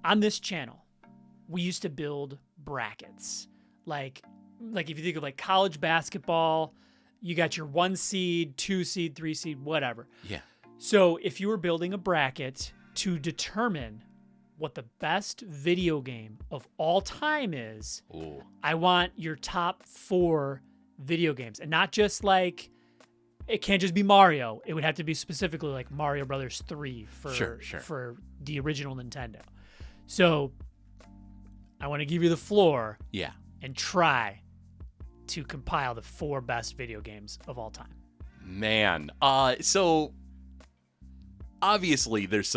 on this channel, we used to build brackets. Like if you think of like college basketball, you got your 1 seed, 2 seed, 3 seed, whatever. Yeah. So if you were building a bracket to determine what the best video game of all time is, Ooh. I want your top 4 video games. And not just like, it can't just be Mario. It would have to be specifically like Mario Brothers 3 for the original Nintendo. So I want to give you the floor. Yeah. And try to compile the 4 best video games of all time. Man, so obviously there's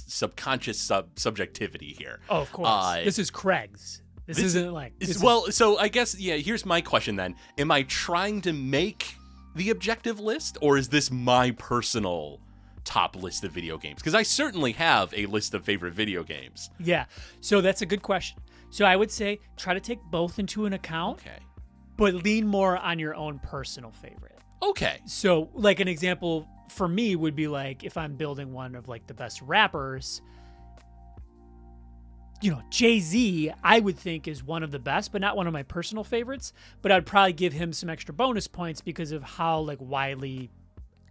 subconscious subjectivity here. Oh, of course. This is Craig's. This isn't like... So I guess, yeah, here's my question then. Am I trying to make the objective list, or is this my personal top list of video games? Because I certainly have a list of favorite video games. Yeah, so that's a good question. So I would say try to take both into an account, Okay. but lean more on your own personal favorite. Okay. So like an example for me would be like if I'm building one of like the best rappers, you know, Jay-Z, I would think is one of the best, but not one of my personal favorites. But I'd probably give him some extra bonus points because of how like widely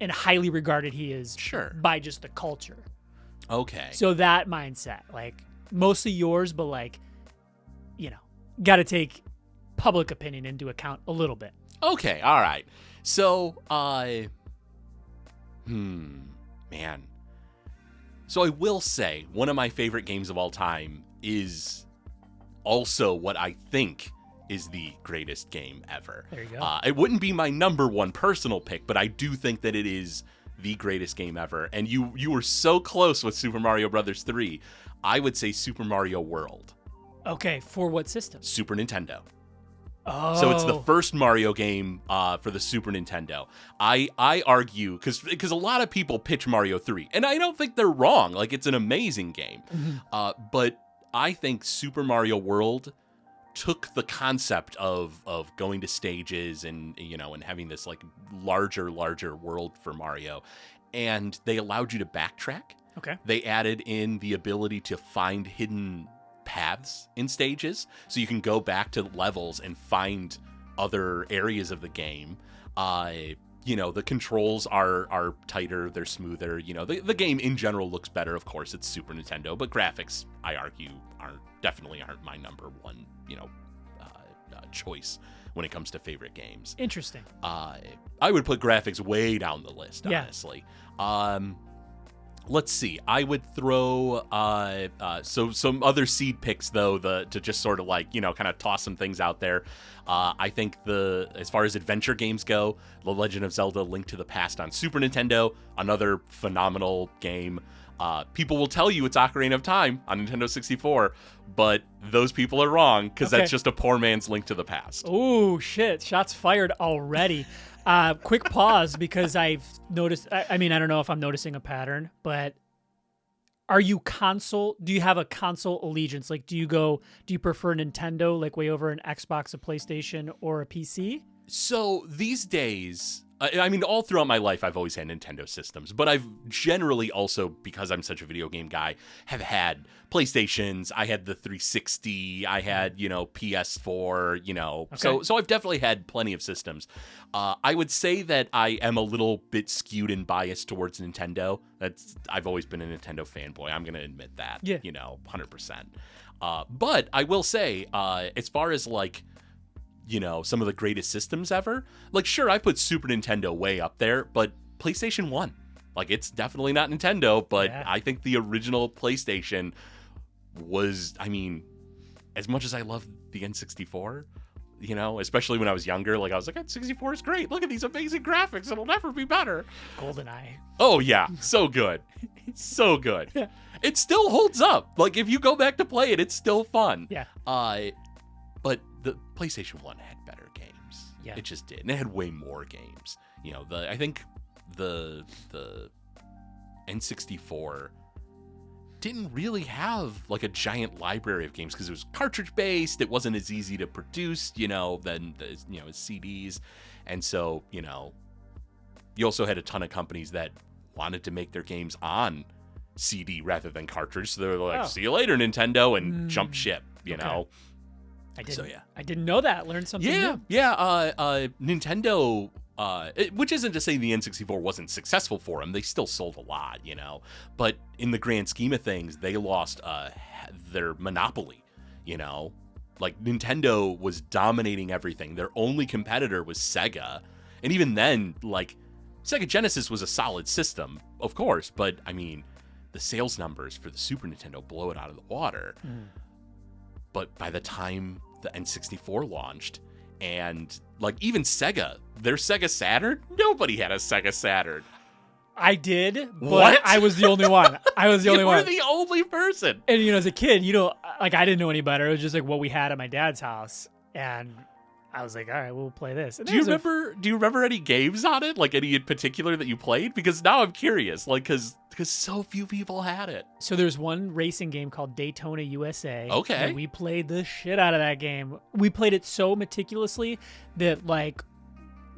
and highly regarded he is by just the culture. Okay. So that mindset, like mostly yours, but like, you know, got to take public opinion into account a little bit. Okay. All right. So, man. So I will say one of my favorite games of all time is also what I think is the greatest game ever. There you go. It wouldn't be my number one personal pick, but I do think that it is the greatest game ever. And you were so close with Super Mario Brothers 3. I would say Super Mario World. Okay, for what system? Super Nintendo. Oh. So it's the first Mario game for the Super Nintendo. I argue, because a lot of people pitch Mario 3, and I don't think they're wrong. Like, it's an amazing game. Mm-hmm. But I think Super Mario World took the concept of going to stages and, you know, and having this, like, larger world for Mario, and they allowed you to backtrack. Okay. They added in the ability to find hidden paths in stages, so you can go back to levels and find other areas of the game. You know, the controls are tighter, they're smoother. You know, the game in general looks better. Of course, it's Super Nintendo, but graphics, I argue, definitely aren't my number one, you know, choice when it comes to favorite games. Interesting. I would put graphics way down the list, honestly. Let's see. I would throw so some other seed picks though, to just sort of like, you know, kind of toss some things out there. I think as far as adventure games go, The Legend of Zelda: Link to the Past on Super Nintendo, another phenomenal game. People will tell you it's Ocarina of Time on Nintendo 64, but those people are wrong because that's just a poor man's Link to the Past. Oh shit! Shots fired already. Quick pause because I've noticed, I mean, I don't know if I'm noticing a pattern, but do you have a console allegiance? Like, do you prefer Nintendo, like way over an Xbox, a PlayStation, or a PC? So these days, I mean, all throughout my life, I've always had Nintendo systems, but I've generally also, because I'm such a video game guy, have had PlayStations. I had the 360. I had, you know, PS4, you know. Okay. So I've definitely had plenty of systems. I would say that I am a little bit skewed and biased towards Nintendo. I've always been a Nintendo fanboy. I'm going to admit that, you know, 100%. But I will say, as far as like, you know, some of the greatest systems ever, like, sure, I put Super Nintendo way up there, but PlayStation 1, like, it's definitely not Nintendo, but I think the original PlayStation was, I mean, as much as I love the N64, you know, especially when I was younger, like, I was like, N64 is great, look at these amazing graphics, it'll never be better. GoldenEye. Oh yeah, so good. So good. It still holds up. Like, if you go back to play it, it's still fun. Yeah. But the PlayStation 1 had better games. Yeah. It just did. And it had way more games. You know, I think the N64 didn't really have like a giant library of games because it was cartridge based. It wasn't as easy to produce, you know, than as CDs. And so, you know, you also had a ton of companies that wanted to make their games on CD rather than cartridge. So they're like, Oh. see you later, Nintendo, and jump ship, you Okay. know? I didn't. So, yeah. I didn't know that. Learned something Yeah, new. yeah. Nintendo, which isn't to say the N64 wasn't successful for them. They still sold a lot, you know. But in the grand scheme of things, they lost their monopoly, you know. Like, Nintendo was dominating everything. Their only competitor was Sega. And even then, like, Sega Genesis was a solid system, of course. But, I mean, the sales numbers for the Super Nintendo blow it out of the water. But by the time the N64 launched, and like even Sega, their Sega Saturn, nobody had a Sega Saturn. I did, but What? I was the only one. I was the only You one. were the only person. And as a kid, like I didn't know any better. It was just like what we had at my dad's house, and I was like, all right, we'll play this. And Do you remember any games on it? Like any in particular that you played? Because now I'm curious. Like because so few people had it. So there's one racing game called Daytona USA. Okay. And we played the shit out of that game. We played it so meticulously that like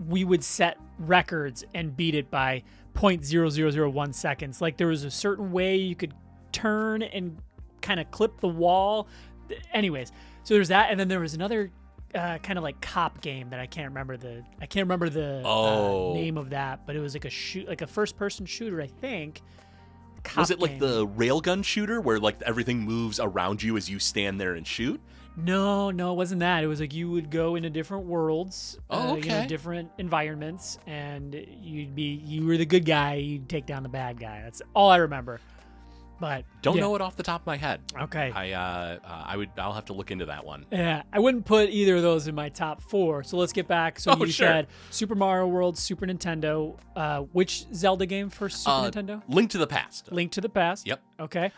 we would set records and beat it by 0.0001 seconds. Like there was a certain way you could turn and kind of clip the wall. Anyways, so there's that, and then there was another kind of like cop game that I can't remember the name of that, but it was like a first person shooter, I think. Was it like game. the railgun shooter where like everything moves around you as you stand there and shoot? No, it wasn't that. It was like you would go into different worlds, okay. Different environments, and you were the good guy. You'd take down the bad guy. That's all I remember. But Don't yeah. know it off the top of my head. Okay. I'll have to look into that one. Yeah, I wouldn't put either of those in my top 4. So let's get back. So you sure. said Super Mario World, Super Nintendo. Which Zelda game for Super Nintendo? Link to the Past. Link to the Past. Yep. Okay.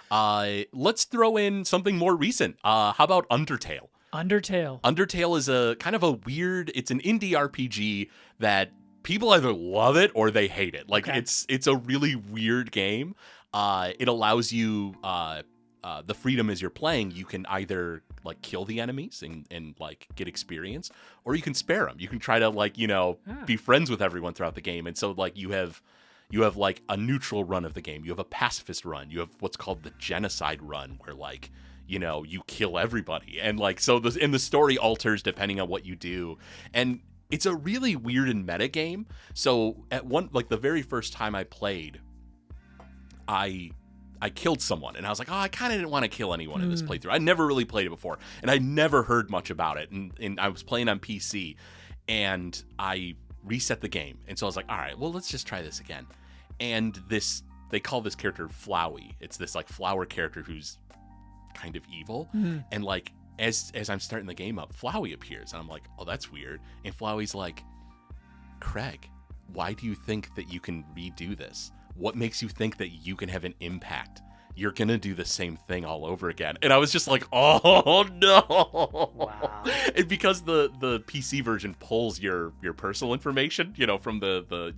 Let's throw in something more recent. How about Undertale? Undertale is a kind of a weird. It's an indie RPG that people either love it or they hate it. Like Okay. it's a really weird game. It allows you the freedom as you're playing. You can either like kill the enemies and like get experience, or you can spare them. You can try to like be friends with everyone throughout the game. And so like you have like a neutral run of the game. You have a pacifist run. You have what's called the genocide run, where like you kill everybody, and like so the story alters depending on what you do. And it's a really weird and meta game. So at the very first time I played, I killed someone, and I was like, I kind of didn't want to kill anyone in this playthrough. I never really played it before, and I never heard much about it. And I was playing on PC, and I reset the game. And so I was like, all right, well, let's just try this again. And they call this character Flowey. It's this like flower character who's kind of evil. And like, as I'm starting the game up, Flowey appears, and I'm like, oh, that's weird. And Flowey's like, Craig, why do you think that you can redo this? What makes you think that you can have an impact? You're going to do the same thing all over again. And I was just like, oh, no. Wow. And because the PC version pulls your personal information, from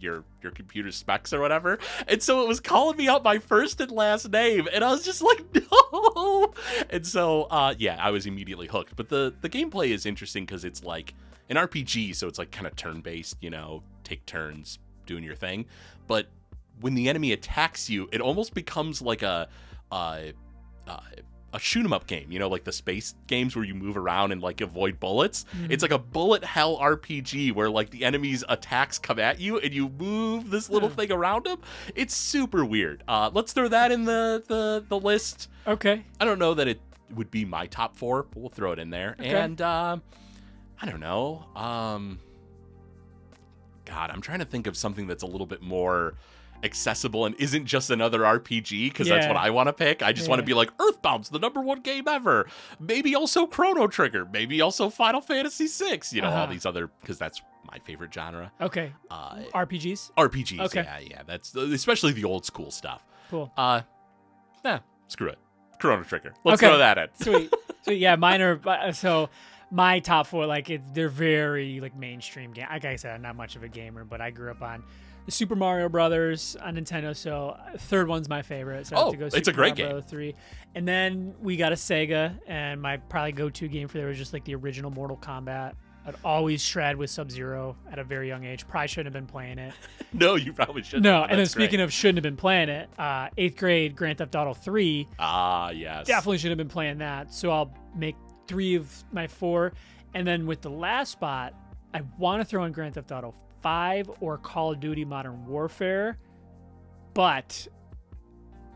your computer specs or whatever. And so it was calling me out my first and last name. And I was just like, no. And so, I was immediately hooked. But the gameplay is interesting because it's like an RPG. So it's like kind of turn-based, take turns doing your thing. But when the enemy attacks you, it almost becomes like a shoot 'em up game, like the space games where you move around and like avoid bullets. It's like a bullet hell RPG where like the enemy's attacks come at you and you move this little thing around them. It's super weird. Let's throw that in the list. Okay. I don't know that it would be my top 4, but we'll throw it in there. Okay. And I don't know. God, I'm trying to think of something that's a little bit more accessible and isn't just another RPG, because that's what I want to pick. I just want to be like, Earthbound's the #1 game ever. Maybe also Chrono Trigger. Maybe also Final Fantasy VI. All these other, because that's my favorite genre. Okay. RPGs? RPGs. Okay. Yeah. That's especially the old school stuff. Cool. Screw it. Chrono Trigger. Let's throw that in. Sweet. Yeah, mine are so my top 4, like they're very like mainstream game. Like I said, I'm not much of a gamer, but I grew up on the Super Mario Brothers on Nintendo, so third one's my favorite. So I have to go Super it's a great Mario game. Bros. 3. And then we got a Sega, and my probably go-to game for there was just like the original Mortal Kombat I'd always shred with Sub-Zero at a very young age. Probably shouldn't have been playing it. No, you probably shouldn't. No, and then speaking of shouldn't have been playing it, 8th grade Grand Theft Auto 3. Ah, yes. Definitely should have been playing that. So I'll make 3 of my 4. And then with the last spot, I want to throw in Grand Theft Auto 5 or Call of Duty Modern Warfare. But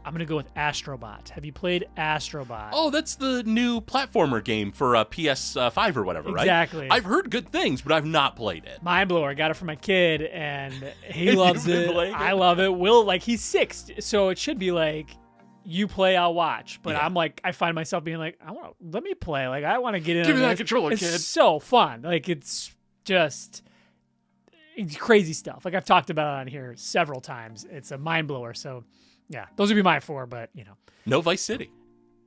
I'm going to go with Astrobot. Have you played Astrobot? Oh, that's the new platformer game for PS5 or whatever, right? Exactly. I've heard good things, but I've not played it. Mind blower. I got it for my kid, and he loves it. I love it. Will, like, he's 6, so it should be like, you play, I'll watch. But I'm like, I find myself being like, let me play. Like, I want to get in. Give me that this. controller, it's kid. It's so fun. Like, it's just crazy stuff. Like, I've talked about it on here several times. It's a mind blower. So, yeah, those would be my 4. But no Vice City.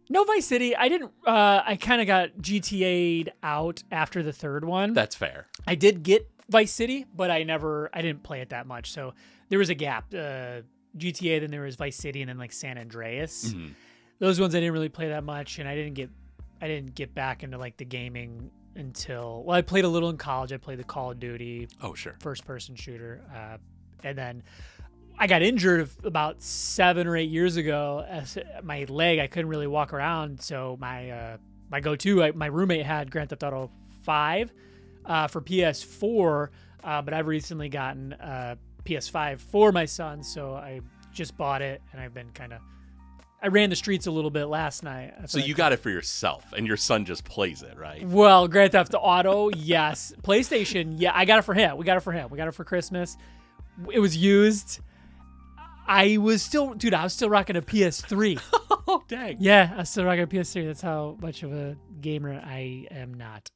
No Vice City. I didn't. I kind of got GTA'd out after the 3rd one. That's fair. I did get Vice City, but I didn't play it that much. So there was a gap. GTA, then there was Vice City, and then like San Andreas. Mm-hmm. Those ones I didn't really play that much, and I didn't get back into like the gaming until, well, I played a little in college. I played the Call of Duty. Oh, sure. First person shooter, and then I got injured about 7 or 8 years ago. My leg, I couldn't really walk around, so my go-to, my roommate had Grand Theft Auto 5 for PS4, but I've recently gotten PS5 for my son, so I just bought it, and I've been I ran the streets a little bit last night. So you got it for yourself, and your son just plays it, right? Well, Grand Theft Auto, yes. PlayStation, yeah, I got it for him. We got it for him. We got it for Christmas. It was used. I was still rocking a PS3. Oh, dang. Yeah, I was still rocking a PS3. That's how much of a gamer I am not.